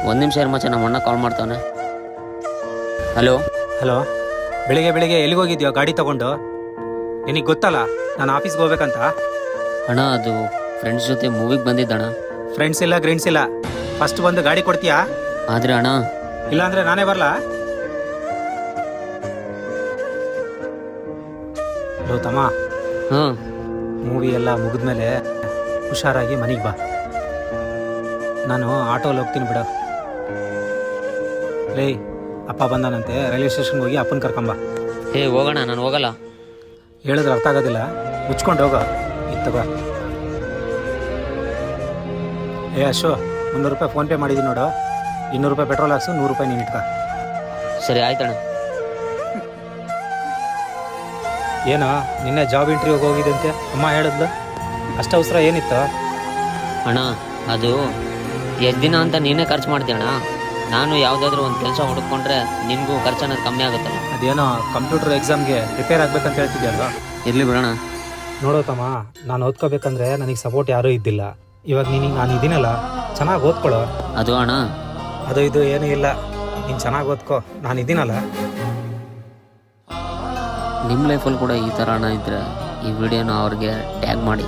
ಒಂದು ನಿಮಿಷ ಇರು ಮಚ್ಚ, ನಮ್ಮ ಅಣ್ಣ ಕಾಲ್ ಮಾಡ್ತಾವನೆ. ಹಲೋ. ಹಲೋ, ಬೆಳಿಗ್ಗೆ ಬೆಳಿಗ್ಗೆ ಎಲ್ಲಿಗೆ ಹೋಗಿದ್ಯೋ ಗಾಡಿ ತಗೊಂಡು? ನಿನಗೆ ಗೊತ್ತಲ್ಲ ನಾನು ಆಫೀಸ್ಗೆ ಹೋಗ್ಬೇಕಂತ. ಅಣ್ಣ ಅದು ಫ್ರೆಂಡ್ಸ್ ಜೊತೆ ಮೂವಿಗೆ ಬಂದಿದ್ದಣ್ಣ. ಫ್ರೆಂಡ್ಸ್ ಇಲ್ಲ ಗ್ರೆಂಡ್ಸ್ ಇಲ್ಲ, ಫಸ್ಟ್ ಬಂದು ಗಾಡಿ ಕೊಡ್ತೀಯಾ? ಆದರೆ ಅಣ್ಣ, ಇಲ್ಲ ಅಂದ್ರೆ ನಾನೇ ಬರಲಾ? ಹಲೋ ತಮ್ಮ, ಹಾಂ ಮೂವಿ ಎಲ್ಲ ಮುಗಿದ್ಮೇಲೆ ಹುಷಾರಾಗಿ ಮನೆಗೆ ಬಾ. ನಾನು ಆಟೋಲ್ಲಿ ಹೋಗ್ತೀನಿ ಬಿಡು. ಲೇ, ಅಪ್ಪ ಬಂದಾನಂತೆ, ರೈಲ್ವೆ ಸ್ಟೇಷನ್ಗೆ ಹೋಗಿ ಅಪ್ಪನ ಕರ್ಕೊಂಬ. ಹೋಗೋಣ, ನಾನು ಹೋಗಲ್ಲ. ಹೇಳಿದ್ರೆ ಅರ್ಥ ಆಗೋದಿಲ್ಲ, ಮುಚ್ಕೊಂಡು ಹೋಗೋ. ಇತ್ತಗೋ. ಅಶೋ, 300 ರೂಪಾಯಿ ಫೋನ್ಪೇ ಮಾಡಿದ್ದೀನಿ ನೋಡು. 200 ರೂಪಾಯಿ ಪೆಟ್ರೋಲ್ ಹಾಕ್ಸು, 100 ರೂಪಾಯಿ ನೀನು ಇಟ್ಕ. ಸರಿ ಆಯ್ತಣ್ಣ. ಏನೋ ನಿನ್ನೆ ಜಾಬ್ ಇಂಟರ್ವ್ಯೂಗೆ ಹೋಗಿದ್ದಂತೆ ಅಮ್ಮ ಹೇಳಿದ್ಲು, ಅಷ್ಟು ಅವಸರ ಏನಿತ್ತು? ಅಣ್ಣ ಅದು ಎಷ್ಟು ದಿನ ಅಂತ ನೀನೇ ಖರ್ಚು ಮಾಡ್ತೀಯಣ್ಣ. ನಾನು ಯಾವುದಾದ್ರೂ ಒಂದು ಕೆಲಸ ಹುಡುಕೊಂಡ್ರೆ ನಿನಗೂ ಖರ್ಚು ಅನ್ನೋದು ಕಮ್ಮಿ ಆಗುತ್ತಲ್ಲ. ಅದೇನೋ ಕಂಪ್ಯೂಟರ್ ಎಕ್ಸಾಮ್ಗೆ ಪ್ರಿಪೇರ್ ಆಗಬೇಕಂತ ಹೇಳ್ತಿದ್ಯಲ್ವ? ಇರಲಿ ಬಿಡೋಣ. ನೋಡೋತಮ್ಮ, ನಾನು ಓದ್ಕೋಬೇಕಂದ್ರೆ ನನಗೆ ಸಪೋರ್ಟ್ ಯಾರೂ ಇದ್ದಿಲ್ಲ. ಇವಾಗ ನಾನು ಇದೀನಲ್ಲ, ಚೆನ್ನಾಗಿ ಓದ್ಕೊಳ್ಳೋ. ಅದು ಅಣ್ಣ, ಅದು ಇದು ಏನೂ ಇಲ್ಲ, ನೀನು ಚೆನ್ನಾಗಿ ಓದ್ಕೋ, ನಾನು ಇದ್ದೀನಲ್ಲ. ನಿಮ್ಮ ಲೈಫಲ್ಲಿ ಕೂಡ ಈ ಥರ ಹಣ ಇದ್ದರೆ ಈ ವಿಡಿಯೋನ ಅವ್ರಿಗೆ ಟ್ಯಾಗ್ ಮಾಡಿ.